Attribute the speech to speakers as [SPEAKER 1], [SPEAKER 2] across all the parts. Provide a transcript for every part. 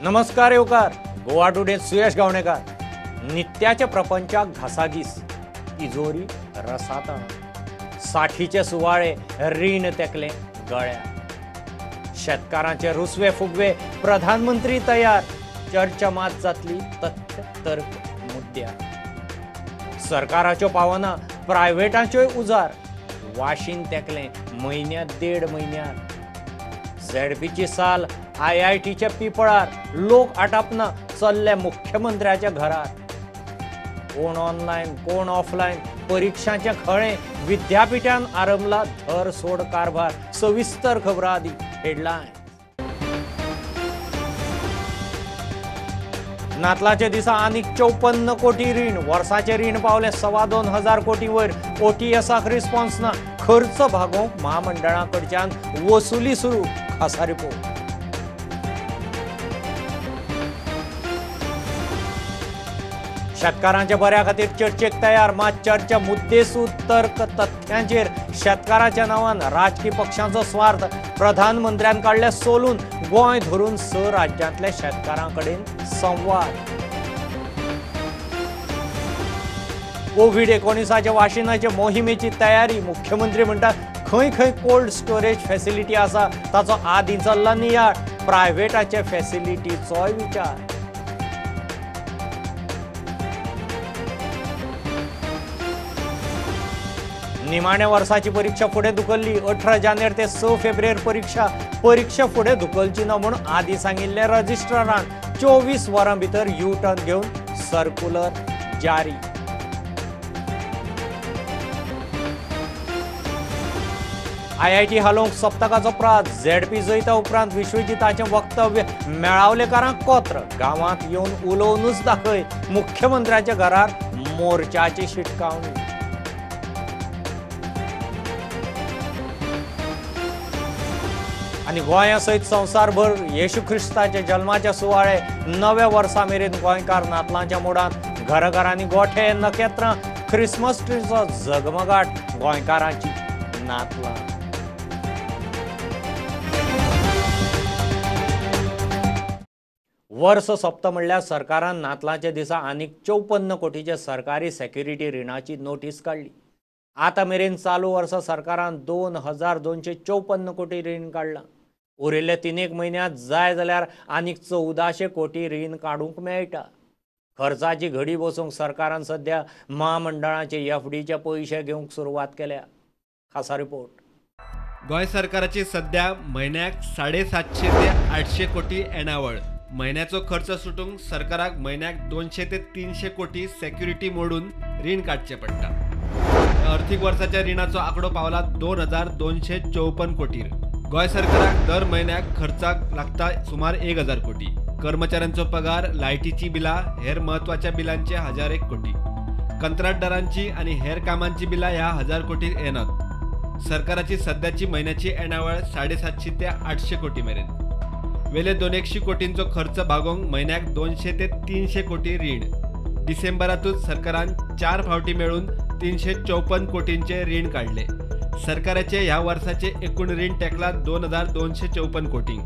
[SPEAKER 1] नमस्कार येवकार. गोवा टुडे सुयश गावणेकर. नित्याच्या प्रपंचाक घासाघीस, तिजोरी रसातळ, साठीचे सुवाळे रीण तेकले गळ्या. शेतकारांचे रुसवे फुगवे प्रधानमंत्री तयार. चर्चा मात जातली तथ्य तर्क मुद्द्यार. सरकाराच्यो पावना प्रायव्हेटाच्योय उजार. वाशीन तेकले म्हयन्यात 1.5 म्हयन्यार. झेडपीची साल IITच्या पिपळार. लोक आटापना चल्ले मुख्यमंत्र्याच्या घरार. कोण ऑनलाईन कोण ऑफलाईन परीक्षांचे खळे. विद्यापीठान आरंभला धर सोड कारभार. सविस्तर खबरां आदी हेडलायन. नातलाचे दिसा आनीक 54 कोटी रीण. वर्साचे रीण पावले 2,25,000 कोटी वयर. OTSक रिस्पॉन्स ना. खर्च भागोवंक महामंडळाकडच्यान वसुली सुरू. खासा रिपोर्ट. शेतकारांच्या बऱ्या खातीर चर्चेक तयार. मात चर्चा मुद्देसूद तर्क तथ्यांचेर. शेतकाराच्या नांवान राजकीय पक्षांचो स्वार्थ प्रधानमंत्र्यान काडले सोलून. गोंय धरून 6 राज्यांतल्या शेतकारांकडेन संवाद. कोविड-19च्या वाशिनाचे मोहिमेची तयारी. मुख्यमंत्री म्हणटात खंय खंय कोल्ड स्टोरेज फॅसिलिटी आसा ताचो आदी चल्ला नियाळ. प्रायव्हेटाचे फॅसिलिटीचोय विचार. निमाण्या वर्साची परीक्षा फुडें धुकल्ली. 18 जानेर ते 6 फेब्रुवार परीक्षा फुडें धुकलची ना म्हूण आदी सांगिल्ले रजिस्ट्रारान. 24 वरां भितर U-टर्न घेवन सर्क्युलर जारी. IIT हालोवंक सप्तकाचो प्रात. ZP जैता उपरांत विश्वजिताचें वक्तव्य मेळावलेकारांक कोत्र. गांवांत येवन उलोवनूच दाखय. मुख्यमंत्र्याच्या घरार मोर्चाची शिटकावणी. आनी गोंया सयत संवसारभर येशू ख्रिस्ताच्या जल्माचे सुवाळे. नव्या वर्सा मेरेन गोंयकार नातलांच्या मोडांत. घराघरांनी गोठे नखेत्रां. क्रिसमस ट्रीचो झगमगाट. गोंयकारांची नातलां. वर्स सोंपता म्हणल्यार सरकारान नातलांच्या दिसा आनीक 54 कोटीचे सरकारी सेक्युरिटी रिणाची नोटीस काडली. आतां मेरेन चालू वर्सा सरकारान 2,254 कोटी रीण काडलां. उरिल्ले 3 म्हयन्यांत जाय जाल्यार आनीक 1400 कोटी रीण काडूंक मेळटा. खर्चाची घडी बसोवंक सरकारान सध्या महामंडळाचे FDचे पयशे घेवंक सुरवात केल्या. खासा रिपोर्ट.
[SPEAKER 2] गोंय सरकाराची सध्या म्हयन्याक 750 ते 800 कोटी येणावळ. महिन्याचो खर्च सुटूंक सरकाराक म्हयन्याक 200 ते 300 कोटी सेक्युरिटी मोडून रीण काडचें पडटा. आर्थीक वर्साच्या रिणाचो आंकडो पावला 2,254 कोटीर. गोंय सरकाराक दर म्हयन्याक खर्चाक लागता सुमार 1,000 कोटी. कर्मचाऱ्यांचो पगार, लायटीची बिलां, हेर म्हत्वाच्या बिलांचे 1,001 कोटी. कंत्राटदारांची आनी हेर कामांची बिलां ह्या 1,000 कोटी येनात. सरकाराची सध्याची म्हयन्याची येणावळ 750 ते 800 कोटी मेरेन. वेले 200 कोटींचो खर्च भागोवंक म्हयन्याक 200 ते 300 कोटी रीण. डिसेंबरातूच सरकारान 4 फावटी मेळून 354 कोटींचे रीण काढले. सरकाराचे ह्या वर्साचे एकूण रीण तेकला 2,254 कोटी.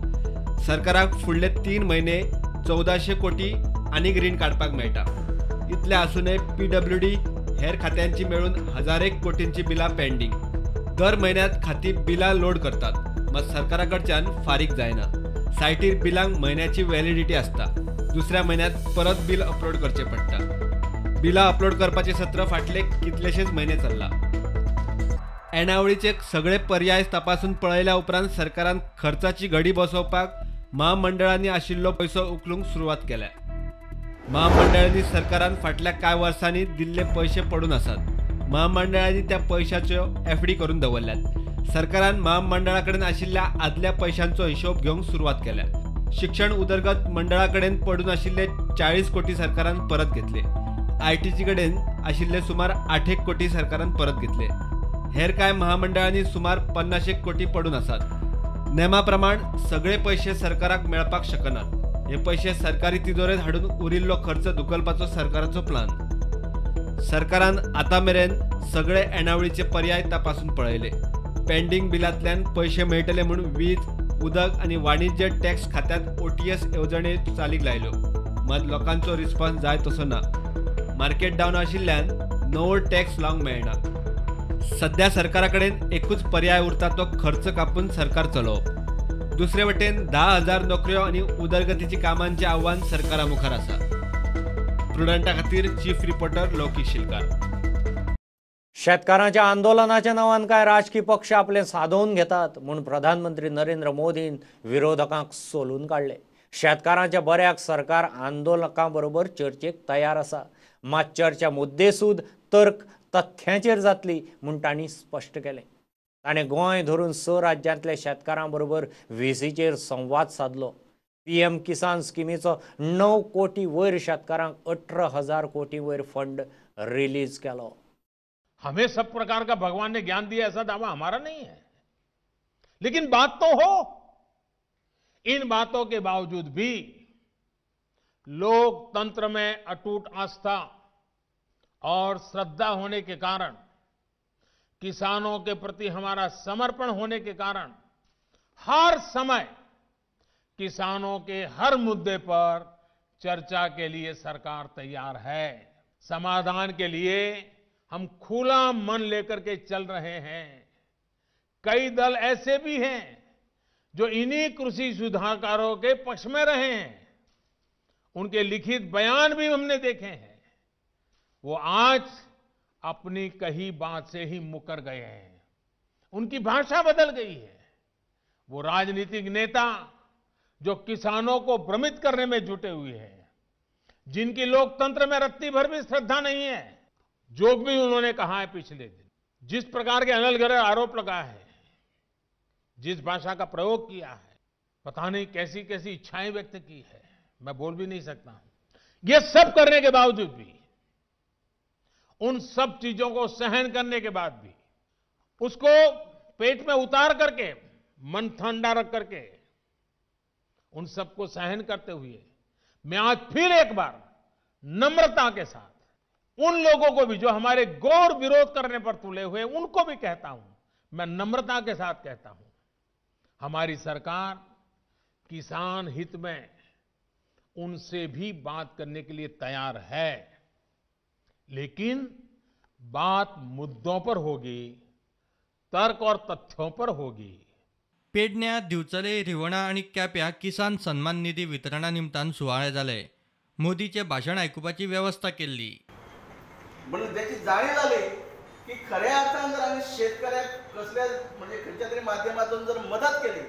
[SPEAKER 2] सरकाराक फुडले 3 म्हयने 1,400 कोटी आनीक रीण काडपाक मेळटा. इतले आसूनय PWD हेर खात्यांची मेळून 1,001 कोटींची बिलां पेंडींग. दर म्हयन्यात खाती बिलां लोड करतात, मात सरकारा कडच्यान फारीक जायना. सायटीर बिलांक म्हयन्याची व्हॅलिडिटी आसता. दुसऱ्या म्हयन्यात परत बिल अपलोड करचें पडटा. बिलां अपलोड करपाचें सत्र फाटले कितलेशेच म्हयने चल्ला. येणावळीचे सगळे पर्याय तपासून पळयल्या उपरांत सरकारान खर्चाची घडी बसोवपाक महामंडळांनी आशिल्लो पयसो उखलूंक सुरवात केल्या. महामंडळांनी सरकारान फाटल्या कांय वर्सांनी दिल्ले पयशे पडून आसात. महामंडळांनी त्या पयशाच्यो FD करून दवरल्यात. सरकारान महामंडळा कडेन आशिल्ल्या आदल्या पयशांचो हिशोब घेवंक सुरवात केल्या. शिक्षण उदरगत मंडळा कडेन पडून आशिल्ले 40 कोटी सरकारान परत घेतले. ITC कडेन आशिल्ले सुमार 8 कोटी सरकारान परत घेतले. हेर कांय महामंडळांनी सुमार 50 कोटी पडून आसात. नेमा प्रमाण सगळे पयशे सरकाराक मेळपाक शकनात. हे पयशे सरकारी तिजोरेंत हाडून उरिल्लो खर्च धुकलपाचो सरकाराचो प्लान. सरकारान आतां मेरेन सगळे येणावळीचे पर्याय तपासून पळयले. पेंडींग बिलांतल्यान पयशे मेळटले म्हूण वीज, उदक आणि वाणिज्य टॅक्स खात्यात OTS येवजणे चालीक लायल्यो मात लोकांचो रिस्पॉन्स जाय तसो ना. मार्केट डावन आशिल्ल्यान नवो टॅक्स लावंक मेळना. सध्या सरकारा कडेन एकूच पर्याय उरता तो खर्च कापून सरकार चलोवप. दुसरे वटेन 10,000 नोकऱ्यो आणि उदरगतीची कामांचे आव्हान सरकारा मुखार आसा. प्रुडंटा खातीर चीफ रिपोर्टर लौकीक शिलकार.
[SPEAKER 1] शेतकारांच्या आंदोलनाच्या नांवान काय राजकीय पक्ष आपले सादोवन घेतात म्हूण प्रधानमंत्री नरेंद्र मोदीन विरोधकांक सोलून काडले. शेतकारांच्या बऱ्याक सरकार आंदोलकां बरोबर चर्चेक तयार आसा, मात चर्चा मुद्देसूद तर्क तथ्यांचेर जातली म्हूण तांणी स्पश्ट केलें. ताणें गोंय धरून 6 राज्यांतल्या शेतकारां बरोबर VCचेर संवाद साधलो. PM किसान स्किमीचो 9 कोटी वयर शेतकारांक 18,000 कोटी वयर फंड रिलीज केलो.
[SPEAKER 3] हमें सब प्रकार का भगवान ने ज्ञान दिया ऐसा दावा हमारा नहीं है, लेकिन बात तो हो. इन बातों के बावजूद भी लोकतंत्र में अटूट आस्था और श्रद्धा होने के कारण, किसानों के प्रति हमारा समर्पण होने के कारण हर समय किसानों के हर मुद्दे पर चर्चा के लिए सरकार तैयार है. समाधान के लिए हम खुला मन लेकर के चल रहे हैं. कई दल ऐसे भी हैं जो इन्हीं कृषि सुधारकारों के पक्ष में रहे हैं. उनके लिखित बयान भी हमने देखे हैं. वो आज अपनी कही बात से ही मुकर गए हैं. उनकी भाषा बदल गई है. वो राजनीतिक नेता जो किसानों को भ्रमित करने में जुटे हुए हैं, जिनकी लोकतंत्र में रत्ती भर भी श्रद्धा नहीं है, जो भी उन्होंने कहा है पिछले दिन, जिस प्रकार के अनलगढ़ आरोप लगाए हैं, जिस भाषा का प्रयोग किया है, पता नहीं कैसी कैसी इच्छाएं व्यक्त की है, मैं बोल भी नहीं सकता हूं. ये सब करने के बावजूद भी, उन सब चीजों को सहन करने के बाद भी, उसको पेट में उतार करके, मन ठंडा रख करके, उन सबको सहन करते हुए मैं आज फिर एक बार नम्रता के साथ उन लोगों को भी जो हमारे घोर विरोध करने पर तुले हुए, उनको भी कहता हूं, मैं नम्रता के साथ कहता हूं, हमारी सरकार किसान हित में उनसे भी बात करने के लिए तैयार है. लेकिन बात मुद्दों पर होगी, तर्क और तथ्यों पर होगी.
[SPEAKER 4] पेडण्यां, दिवचले, रिवणा आणि केप्यां किसान सन्मान निधी वितरणा निमतान सुवाळे जाले. मोदीचे भाशण आयकुपाची व्यवस्था केल्ली.
[SPEAKER 5] म्हणून त्याची जाणीव झाली की खऱ्या अर्थान जर आम्ही शेतकऱ्याक कसल्या म्हणजे खंयच्या तरी माध्यमातून जर मदत केली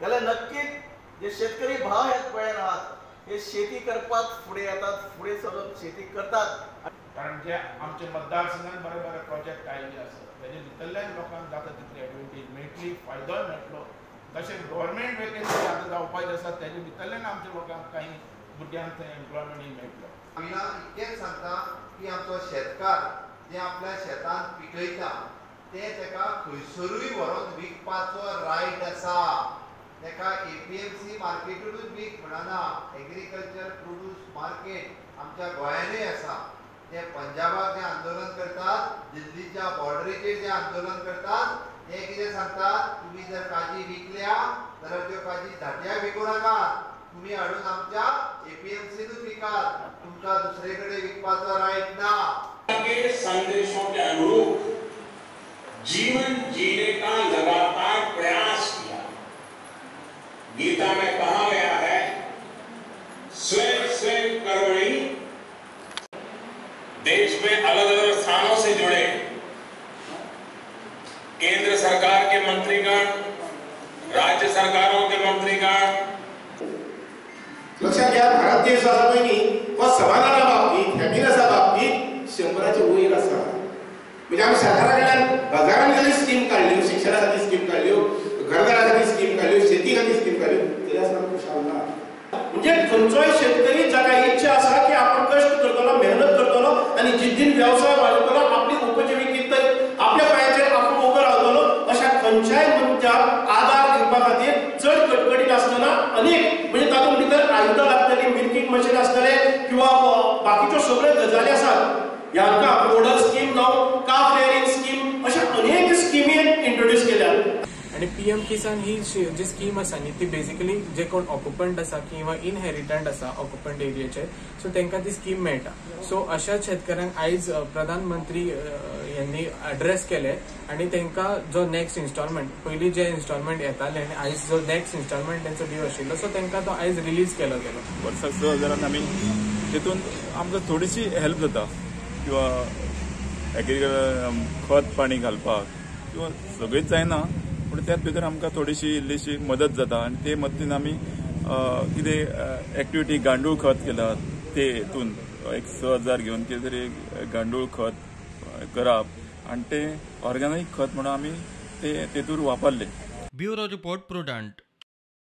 [SPEAKER 5] जाल्यार नक्कीच जे शेतकरी भाव ह्या गोंयांत आहात हे शेती करपाक फुडें येतात, फुडें सरून शेती करतात.
[SPEAKER 6] कारण जे आमचे मतदारसंघात बरे बरे प्रोजेक्ट आयिल्ले आसात तेजे भितरल्यान लोकांक जाता तितली एडवांटेज मेळटली, फायदोय मेळटलो. तशेंच गव्हर्मेंट वेकेन्सी आतां जावपाच्यो आसात तेजे भितरल्यान आमच्या लोकांक काही भुरग्यांक थंय एम्प्लॉयमेंटूय मेळटलो.
[SPEAKER 7] हांगा इतकेंच सांगता की आमचो शेतकार जे आपल्या शेतांत पिकयता ते तेका खंयसरूय व्हरून विकपाचो रायट आसा. तेका APMC मार्केटूच वीक म्हणना. एग्रीकल्चर प्रोड्यूस मार्केट आमच्या गोंयांतूय आसा. ते पंजाबाक जे आंदोलन करतात, दिल्लीच्या बॉर्डरीचेर जे आंदोलन करतात, ते कितें सांगतात, तुम्ही जर काजी विकल्या जाल्यार त्यो काजी धाट्या विकू नाकात, तुम्ही हाडून आमच्या APMCनूच विकात, तुमका दुसरे कडेन विकपाचो रायट ना.
[SPEAKER 8] के संदेशों के अनुरूप जीवन जीने का लगातार प्रयास किया. गीता में कहा गया है, स्वयं स्वयं कर्मणि. देश में अलग अलग स्थानों से जुड़े केंद्र सरकार के मंत्रीगण, राज्य सरकारों के मंत्रीगण,
[SPEAKER 9] लक्षात घ्या, भारत देश असा पयली हो समाधाना बाबतीत, हॅपीनेसा बाबतीत 100च्या वयर आसा. म्हणजे आम्ही सरकारा कडल्यान हजारांनी जरी स्कीम काढल्यो, शिक्षणासाठी स्कीम काढल्यो, घरदारासाठी स्कीम काढल्यो, शेती खातीर स्कीम काढल्यो, तरी आसतना खुशाल ना. म्हणजे खंयचोय शेतकरी जाका इच्छा आसा की आपण कष्ट करतलो, मेहनत करतलो आणि जिद्दीन व्यवसाय वाडयतलो, आपली उपजीविकेत तर आपल्या पायाचेर आपण उबो रावतलो, अशा खंयच्याय मनशाक आधार दिवपा खातीर चड कटकटी नासतना अनेक म्हणजे तातूंत भितर आयुधां लागतली, मिल्किंग मशीन आसतले किंवा बाकीच्यो सगळ्यो गजाली आसात. ह्यांका प्रोडक्ट स्कीम जावं काफ रेअरिंग स्कीम अशा अनेक स्किमी इंट्रोड्यूस केल्या.
[SPEAKER 10] आणि पीएम किसान ही जी स्कीम आसा न्ही ती बेसिकली जे कोण ऑक्युपंट आसा किंवा इनहेरिटंट आसा ऑक्युपंट एरियाचे सो तांकां ती स्कीम मेळटा. सो अशा शेतकऱ्यांक आयज प्रधानमंत्री यांनी ॲड्रेस केले आणि तांकां जो नेक्स्ट इन्स्टॉलमेंट पयलीं जे इन्स्टॉलमेंट येताले आनी आयज जो नेक्स्ट इन्स्टॉलमेंट तांचो ड्यू आशिल्लो सो तांकां तो आयज रिलीज केलो गेलो.
[SPEAKER 11] वर्साक 6,000 आमी तितून आमकां थोडीशी हेल्प जाता किंवा एग्रीकल्चर खत पाणी घालपाक किंवा सगळीच जायना पूण त्याच भितर आमकां थोडीशी इल्लीशी मदत जाता आनी ते मदतीन आमी कितें एक्टिविटी गांडूळ खत केला ते हितून एक 6,000 घेवन कितें तरी गांडूळ खत करप आनी ते ऑर्गेनिक खत म्हणून आमी ते तेतून वापरले.
[SPEAKER 4] Bureau report Prudent.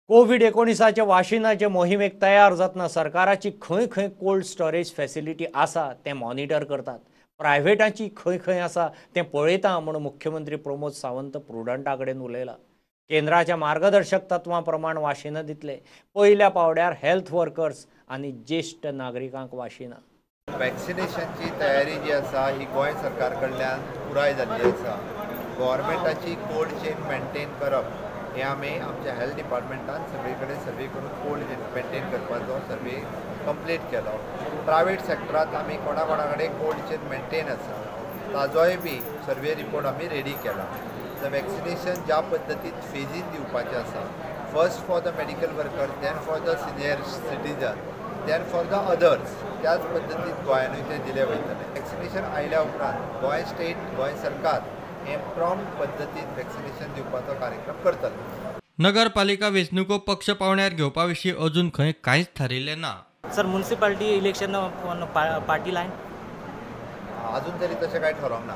[SPEAKER 1] कोविड-19 वाशिनाचे मोहिमेक तयार जातना सरकाराची खंय खंय कोल्ड स्टोरेज फॅसिलिटी आसा तें मॉनिटर करतात. प्रायव्हेटाची खंय खंय आसा तें पळयता म्हणून मुख्यमंत्री प्रमोद सावंत प्रुडंटा कडेन उलयला. केंद्राच्या मार्गदर्शक तत्वां प्रमाण वाशिनां दितले. पयल्या पावड्यार हेल्थ वर्कर्स आनी ज्येष्ठ नागरिकांक वाशिनां.
[SPEAKER 7] वॅक्सिनेशनची तयारी जी आसा ही गोंय सरकार कडल्यान पुराय जाल्ली आसा. गव्हर्मेंटाची कोल्ड चेन मेंटेन करप हे आमी आमच्या हेल्थ डिपार्टमेंटान सगळे कडेन सर्वे करून कोल्ड चेन मेंटेन करपाचो सर्वे कंप्लीट केलो. प्रायवेट सेक्टरांत आमी कोणा कडेन कोल्ड चेन मेंटेन आसा ताजोय बी सर्वे रिपोर्ट आमी रेडी केला. द वॅक्सिनेशन ज्या पद्दतीन फेजीन दिवपाचें आसा first for the medical workers then for the senior citizens then for the others त्याच पद्दतीन गोंयानूय ते दिले वयतले. वॅक्सिनेशन आयल्या उपरांत गोंय स्टेट गोंय सरकार हे प्रॉम्प्ट पद्दतीन वॅक्सिनेशन दिवपाचो कार्यक्रम करतले.
[SPEAKER 4] नगरपालिका वेंचणुको पक्ष पावण्यार घेवपा विशीं अजून खंय कांयच थारिल्लें ना.
[SPEAKER 12] Sir municipality election party line
[SPEAKER 7] अजून तरी तशें कांय ठरोंक ना.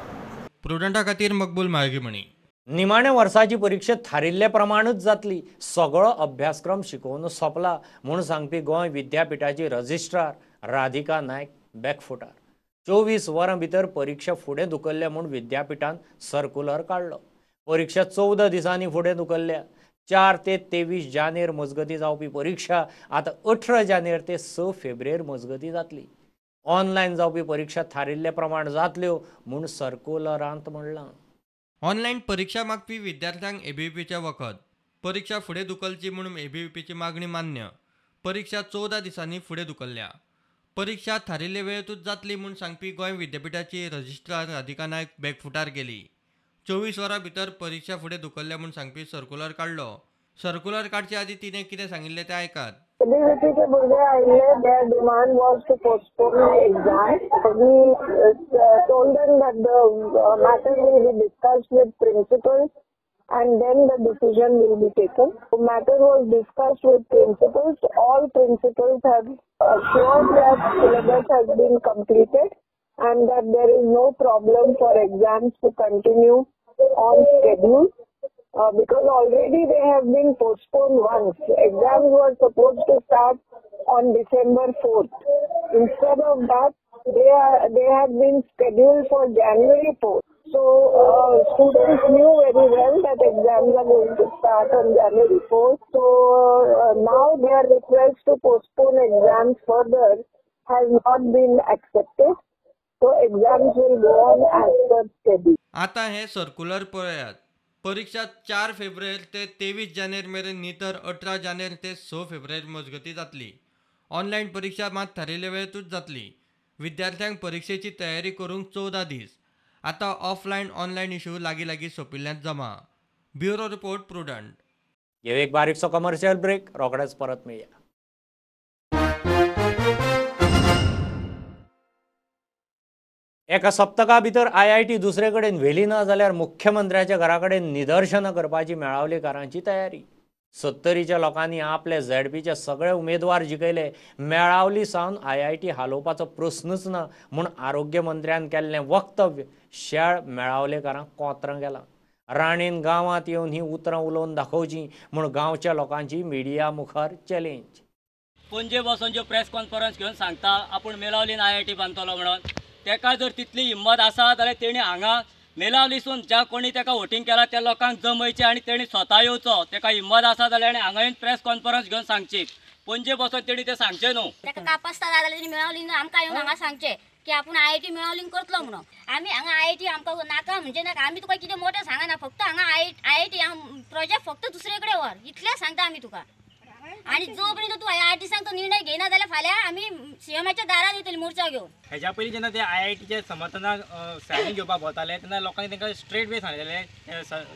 [SPEAKER 4] प्रुडंटा खातीर मकबूल माळगीमणी.
[SPEAKER 1] निमाण्या वर्साची परीक्षा थारिल्ले प्रमाणूच जातली. सगळो अभ्यासक्रम शिकोवन सोंपला म्हूण सांगपी गोंय विद्यापीठाची रजिस्ट्रार राधिका नायक बॅकफुटार. 24 वरां भितर परीक्षा फुडें धुकल्ल्या म्हूण विद्यापीठान सर्क्युलर काडलो. परीक्षा 14 दिसांनी फुडें धुकल्ल्या. 4 ते 23 जानेर मजगती जावपी परीक्षा आतां 18 जानेर ते 6 फेब्रेर मजगती जातली. ऑनलायन जावपी परीक्षा थारिल्ले प्रमाण जातल्यो म्हूण सर्क्युलरांत म्हणलां.
[SPEAKER 4] ऑनलायन परीक्षा मागपी विद्यार्थ्यांक एबीव्हीपीचे वखद. परीक्षा फुडें धुकलची म्हणून एबीव्हीपीची मागणी मान्य. परीक्षा 14 दिसांनी फुडें धुकल्ल्या. परीक्षा थारिल्ले वेळेतूच जातली म्हूण सांगपी गोंय विद्यापीठाची रजिस्ट्रार राधिका नायक बॅकफुटार गेली. 24 वरां भितर परीक्षा फुडें धुकल्ल्या म्हूण सांगपी सर्क्युलर काडलो. सर्क्युलर काडचे आदी तिणें कितें सांगिल्लें तें आयकात.
[SPEAKER 13] एबीव्हीपीचे भुरगे आयिल्ले their demand was to postpone the exam. We told them that the matter will be discussed with principals and then the decision will be taken. The matter was discussed with principals. All principals have assured that syllabus has been completed and that there is no problem for exams to continue on schedule. Because already they have been postponed once. Exams were supposed to start on December 4th. Instead of that, they have been scheduled for January 4th. So students knew very well that exams are going to start on January 4th. So now their request to postpone exams further has not been accepted. So exams will go on as per schedule.
[SPEAKER 4] आता हे circular पळयात. परीक्षा 4 फेब्रुवार ते 23 जानेर मेरेन न्ही तर 18 जानेर ते 6 फेब्रुवार मजगती जातली. ऑनलायन परीक्षा मात थारिल्ले वेळेतूच जातली. विद्यार्थ्यांक परीक्षेची तयारी करूंक 14 दीस. आतां ऑफलायन ऑनलायन इश्यू लागीं सोंपिल्ल्यात जमा. Bureau report prudent.
[SPEAKER 1] ह्यो एक बारीकसो कमर्शियल ब्रेक. रोखडेच परत मेळया. एका सप्तका भितर IIT दुसरे कडेन व्हेली ना जाल्यार मुख्यमंत्र्याच्या घरा कडेन निदर्शनां करपाची मेळावलेकारांची तयारी. 70च्या लोकांनी आपले झेडपीचे सगळे उमेदवार जिखयले. मेळावली सावन IIT हालोवपाचो प्रस्नच ना म्हूण आरोग्य मंत्र्यान केल्लें वक्तव्य शेळ मेळावलेकारांक कोंतरां गेलां. राणेन गांवांत येवन ही उतरां उलोवन दाखोवचीं म्हूण गांवच्या लोकांची मिडिया मुखार चॅलेंज.
[SPEAKER 14] पणजे वचून ज्यो प्रेस कॉन्फरन्स घेवन सांगता आपूण मेलावलीन IIT बांदतलो म्हणून तेका जर तितली हिम्मत आसा जाल्यार तेणी हांगा मेलावलीसून ज्या कोणी तेका वोटींग केला त्या लोकांक जमयचें आनी तेणी स्वता येवचो. तेका हिम्मत आसा जाल्यार हांगा येवन प्रेस कॉन्फरन्स घेवन सांगची. पणजे बसून तेणी ते सांगचे न्हू.
[SPEAKER 15] तेका कापासता जाल्यार तेणी मेलावलीन आमकां येवन हांगा सांगचें. की आपण IIT मेळावलीन करतलो म्हणून. आम्ही हांगा IIT आमकां नाका म्हणजे नाका. आमी तुका कितें मोठें सांगना, फक्त हांगा IIT प्रोजेक्ट फक्त दुसरे कडेन व्हर इतलें सांगता आमी तुका. आणि जो पर्यंत तू IIT सांगतो निर्णय घेना जाल्यार फाल्यां आमी सीएमाच्या दारार येतली मोर्चा घेवन.
[SPEAKER 12] हेच्या पयलीं जेन्ना ते IITचे समर्थनाक सायनी घेवपाक भोंवताले तेन्ना लोकांनी तांकां स्ट्रेट वे सांगलेलें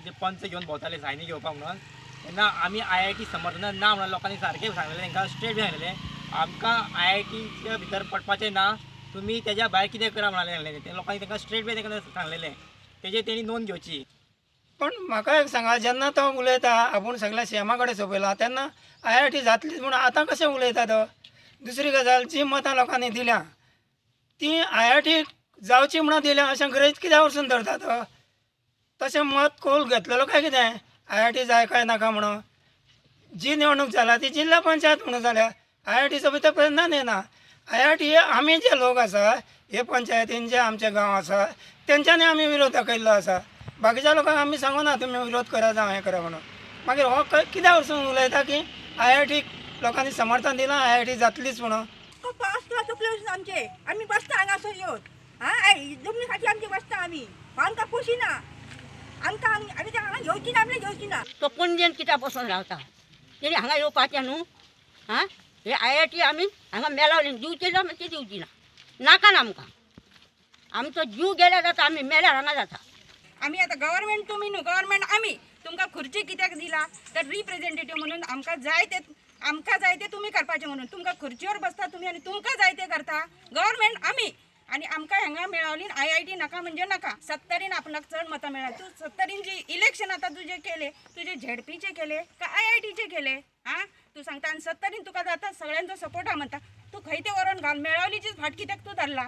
[SPEAKER 12] जे पंच घेवन भोंवताले सायनी घेवपाक म्हणून. तेन्ना आमी IIT समर्थनाक ना म्हणून लोकांनी सारकें सांगलेलें, तांकां स्ट्रेट वे सांगलेलें आमकां IITच्या भितर पडपाचें ना, तुमी तेज्या भायर कितें करा म्हणलें. ते लोकांनी तांकां स्ट्रेट वे तांकां सांगलेलें, तेजेर तेणी नोंद घेवची.
[SPEAKER 16] पण म्हाका एक सांगा, जेन्ना तो उलयता आपूण सगळ्या सीएमा कडेन सोपयला तेन्ना IIT जातलीच म्हणून आतां कशें उलयता तो. दुसरी गजाल, जी मतां लोकांनी दिल्या ती IIT जावची म्हणून दिल्या अशें गरज कित्याक वचून धरता तो. तशें मत कौल घेतलेलो काय कितें IIT जाय काय नाका म्हणून. जी निवडणूक जाला ती जिल्हा पंचायत म्हणून जाल्या, IITचो भितर प्रश्न येना. IIT हे आमी जे लोक आसा, हे पंचायतीन जे आमचे गांव आसा तेंच्यांनी आमी विरोध दाखयल्लो आसा. बाकीच्या लोकांक आमी सांगूना तुमी विरोध करा जावं हें करा म्हणून. मागीर हो कित्याक वचून उलयता की IIT लोकांनी समर्थन दिलां, IIT जातलीच म्हणून.
[SPEAKER 17] पावस चुकले वचून आमचे आमी बसता हांगासर येवन जमनी खातीर आमची बसता आमी. आमकां पोशिना, आमकां आमी हांगा घेवची ना, आपले घेवची ना.
[SPEAKER 15] तो पणजेन कित्याक बसून रावता, तेणी हांगा येवपाचें न्हू. हे IIT आमी हांगा मेलावलीन दिवची ना, ती दिवची ना, नाका ना आमकां. आमचो जीव गेल्यार जाता, आमी मेल्यार हांगा जाता.
[SPEAKER 17] आमी आतां गव्हर्मेंट तुमी न्हू, गव्हर्मेंट आमी. तुमकां खुर्ची कित्याक दिला तर रिप्रेझेंटेटिव्ह म्हणून आमकां जाय ते तुमी करपाचें म्हणून. तुमकां खुर्चीवर बसता तुमी आनी तुमकां जाय ते करता. गव्हर्मेंट आमी आनी आमकां हांगा मेळावलीन IIT नाका म्हणजे नाका. 70 आपणाक चड मतां मेळ्ळा. तूं 70 जी इलेक्शन आतां तुजे केले, तुजे ZPचे केले का IITचे केले? तूं सांगता आनी 70 तुका जाता सगळ्यांचो सपोर्ट आहा म्हणटा. तूं खंय ते व्हरून घाल, मेळावलीचीच फाट कित्याक तूं धरला?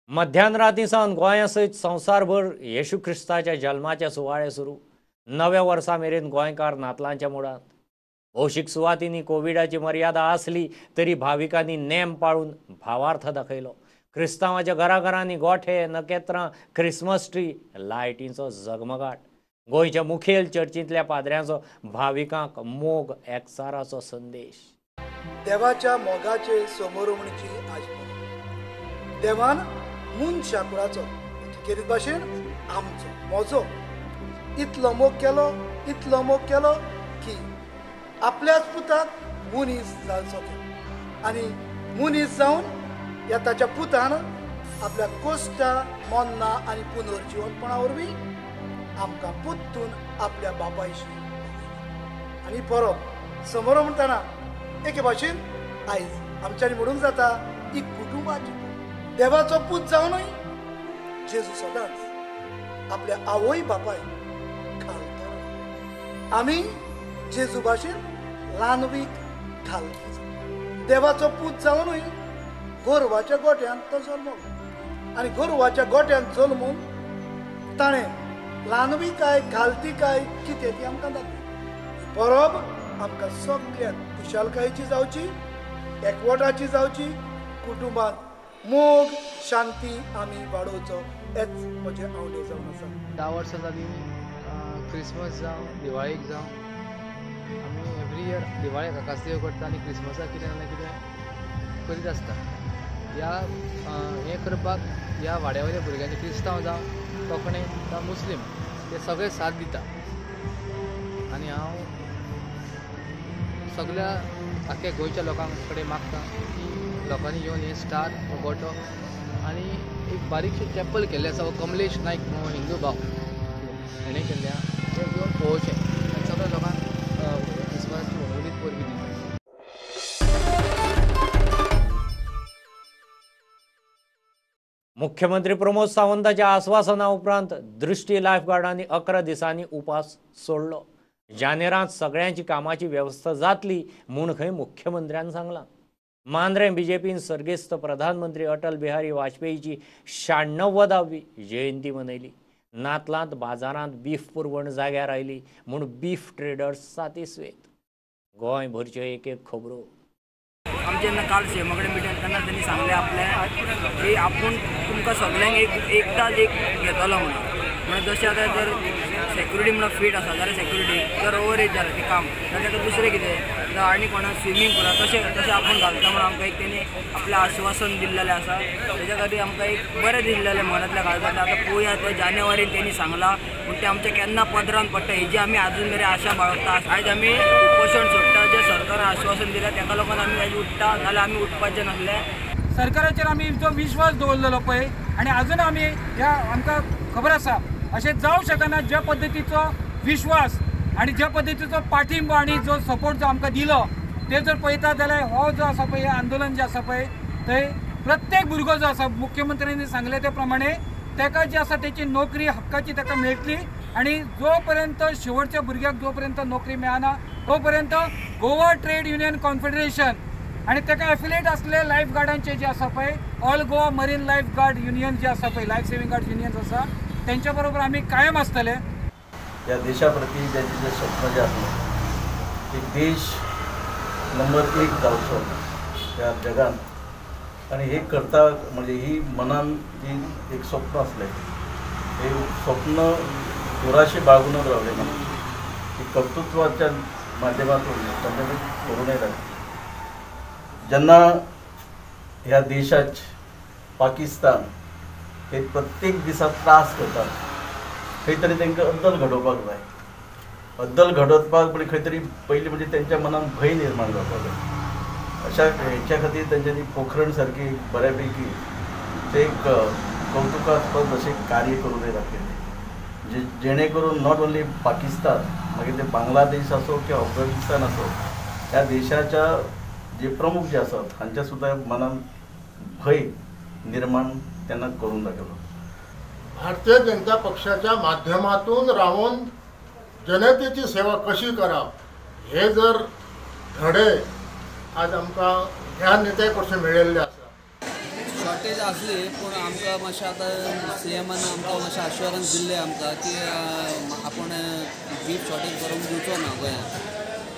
[SPEAKER 1] मध्यानरातीसान गोंया सयत संवसारभर येशू ख्रिस्ताच्या जल्माचे सुवाळे सुरू. नव्या वर्सा मेरेन गोंयकार नातलांच्या मुडांत. भौशीक सुवातींनी कोविडाची मर्यादा आसली तरी भाविकांनी नेम पाळून भावार्थ दाखयलो. क्रिस्तांवाच्या घराघरांनी गोठे, नकेत्रां, क्रिसमस ट्री, लायटींचो जगमगाट. गोंयच्या मुखेल चर्चींतल्या पाद्र्यांचो भाविकांक मोग एकचाराचो संदेश.
[SPEAKER 18] देवाच्या मोगाचे समोरवणीची आजपण. देवान मून शाकुळाचो खेरीत भाशेन आमचो म्हजो इतलो मोग केलो की आपल्याच पुताक मुनीस जावचो केलो. आनी मुनीस जावन ताच्या पुतान आपल्या कोश्टा, मोन्ना आनी पुनर्जीवनपणा वरवीं आमकां पुत्तून आपल्या बापायशी आनी परत समोर म्हणटना एके भाशेन आयज आमच्यानी म्हणूंक जाता ही कुटुंबाची. देवाचो पूत जावनूय जेजू सदांच आपल्या आवय बापाय घालता. आमी जेजू भाशेन ल्हानवीक घालता. देवाचो पूत जावनूय गोरवाच्या गोठ्यान तो जल्मलो आनी गोरवाच्या गोठ्यान जल्मून ताणें ल्हानवी काय घालती काय कितें ती आमकां दाखयली. परब आमकां सगळ्यांक खुशालकायेची जावची, एकवटाची जावची, कुटुंबात मोग शांती आमी वाडोवचो हेच म्हजें आवडे जावन आसा.
[SPEAKER 19] 10 वर्सां जालीं क्रिसमस जावं दिवाळेक जावं आमी एवरी इयर दिवाळेक आकाशदेव करता आनी क्रिसमसाक कितें ना कितें करीत आसता. हें करपाक ह्या वाड्यावयल्या भुरग्यांनी क्रिस्तांव जावं कोंकणी जावं मुस्लीम ते सगळे साथ दिता. आनी हांव सगळ्या आख्या गोंयच्या लोकां कडेन मागता की लोकांनी येवन हे स्टार हो गोठो आनी एक बारीकशी चॅपल केल्लें आसा. हो कमलेश नायक म्हणून हिंदू भाव हेणें केल्ल्या तें येवन पळोवचें आनी सगळ्या लोकांक क्रिसमसाची उमेदीत परबी दिवची.
[SPEAKER 1] मुख्यमंत्री प्रमोद सावंताच्या आश्वासना उपरांत दृष्टी लायफगार्डांनी 11 दिसांनी उपास सोडलो. जानेरांत सगळ्यांची कामाची व्यवस्था जातली म्हूण खंय मुख्यमंत्र्यान सांगलां. मांद्रे बीजेपीन सर्गेस्त प्रधानमंत्री अटल बिहारी वाजपेयीची 96वी जयंती मनयली. नातलांत बाजारांत बीफ पुरवण जाग्यार आयली म्हूण बीफ ट्रेडर्स सातिस्वेत. गोंयभरच्यो एक खबरो.
[SPEAKER 20] आमचे जेन्ना काल सीएमा कडेन मिटींग तेन्ना त्यांनी सांगले आपल्या की आपूण तुमकां सगळ्यांक एकदांच एक घेतलो म्हणून. म्हणजे जशें आतां जर सेक्युरिटी म्हणून फीट आसा जाल्यार सेक्युरिटी जर ओवर एज जालें तें काम जाल्यार ताका दुसरें कितें जावं आनी कोणाक स्विमींग पुरा तशें आपूण घालता म्हणून आमकां एक तेणी आपलें आश्वासन दिल्लेलें आसा तेच्या खातीर आमकां एक बरें दिल्लेलें मनांतल्या काळजांतलें आतां पळोवया तें जानेवारीन तेणी सांगलां पूण तें आमच्या केन्ना पदरान पडटा हेजी आमी आजून मेरेन आशा बाळगता आयज आमी उपोशण सोडटा जें सरकारान आश्वासन दिलें तेका लागून आमी आयज उठ्ठा नाल्यार आमी उठपाचें नासलें.
[SPEAKER 21] सरकाराचेर आमी जो विश्वास दवरलेलो पळय आनी आजून आमी ह्या आमकां खबर आसा अशें जावंक शकना ज्या पद्दतीचो विश्वास आनी ज्या पद्दतीचो पाठिंबो आनी जो सपोर्ट जो आमकां दिलो ते जर पळयता जाल्यार हो जो आसा पळय आंदोलन जें आसा पळय थंय प्रत्येक भुरगो जो आसा मुख्यमंत्र्यांनी सांगले ते प्रमाणे ताका जी आसा तेची नोकरी हक्काची ताका मेळटली आनी जो पर्यंत शेवटच्या भुरग्याक जो पर्यंत नोकरी मेळना तो पर्यंत गोवा ट्रेड युनियन कॉन्फेडरेशन आनी ताका एफिलिएट आसले लायफ गार्डांचे जे आसा पळय all Goa marine life guard union जे आसा पळय लायफ सेविंग गार्ड युनियन्स आसा त्यांच्या बरोबर आम्ही कायम असतले.
[SPEAKER 5] या देशाप्रती त्यांचे जे स्वप्न जे आसलें एक देश नंबर 1 जावचो त्या जगात आणि हे करता म्हणजे ही मनान जी एक स्वप्न असलें हे स्वप्न पुराशे बाळगूनच रावले ना की कर्तृत्वाच्या माध्यमातून त्यांनी करून येतात. जेन्ना ह्या देशात पाकिस्तान हे प्रत्येक दिसा त्रास करतात खंय तरी तांकां अद्दल घडोवपाक जाय. अद्दल घडोवपाक म्हणजे खंय तरी पयलीं म्हणजे तेंच्या मनान भंय निर्माण जावपाक जाय. अशा हेच्या खातीर तेंच्यांनी पोखरण सारकी बऱ्यापैकी ते एक कौतुकास्पद अशें कार्य करून दाखयलें जेणे करून नॉट ओन्ली पाकिस्तान मागीर ते बांगलादेश आसो किंवा अफगानिस्तान आसो ह्या देशाच्या जे प्रमुख जे आसात हांच्या सुद्दां मनान भंय निर्माण त्यांना करून दाखवलं.
[SPEAKER 22] भारतीय जनता पक्षाच्या माध्यमातून राहून जनतेची सेवा कशी करप हे जर धडे आज आमकां ह्या नेत्या कडसून मेळिल्ले आसा.
[SPEAKER 23] शॉर्टेज आसली पूण आमकां मातशें आतां सीएमान आमकां मातशें अश्युरन्स दिल्लें आमकां की आपूण बीफ शॉर्टेज करूंक दिवचो ना गोंयांत.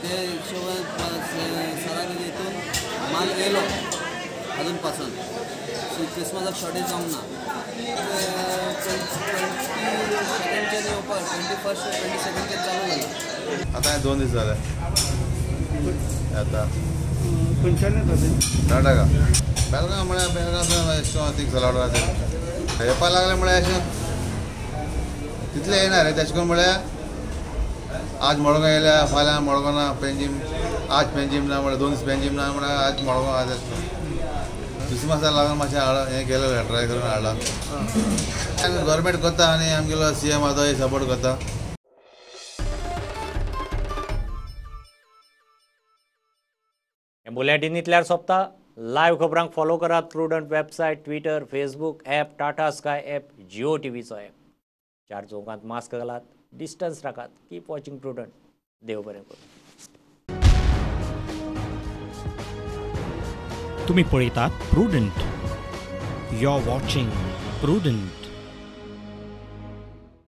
[SPEAKER 23] ते हिशोबान सरान हितून माल येयलो अजून पासून क्रिसमसाक शॉर्टेज जावंक ना. 22nd येवपाक 21st 22nd चालू जालें.
[SPEAKER 24] आतां 2 दीस जाले आतां
[SPEAKER 22] खंयच्यान येता
[SPEAKER 24] कर्नाटका बेळगांव म्हळ्यार बेळगांव एशें थिंग सलाड आसा येवपाक लागले म्हळ्यार अशें तितले येना रे तेशें करून म्हळ्यार आज मडगांव येयल्या फाल्यां मडगांव ना पेंजीम आज पेंजीम ना म्हळ्यार 2 दीस पेंजीम ना म्हळ्यार आज मडगांव आज क्रिसमसाक लागून मातशें हें केलें ट्राय करून हाडला. गव्हर्मेंट करता आनी आमगेलो सीएम आसा तो सपोर्ट करता.
[SPEAKER 1] बुलेटिनींतल्यार सोंपता. लायव्ह खबरांक फॉलो करात Prudent website Twitter Facebook app Tata Sky app Jio टीव्हीचो ॲप. 4 चौकांत मास्क घालात डिस्टन्स राखात. Keep watching Prudent. देव बरें करूं.
[SPEAKER 25] तुम्ही पळयतात Prudent. You are watching prudent.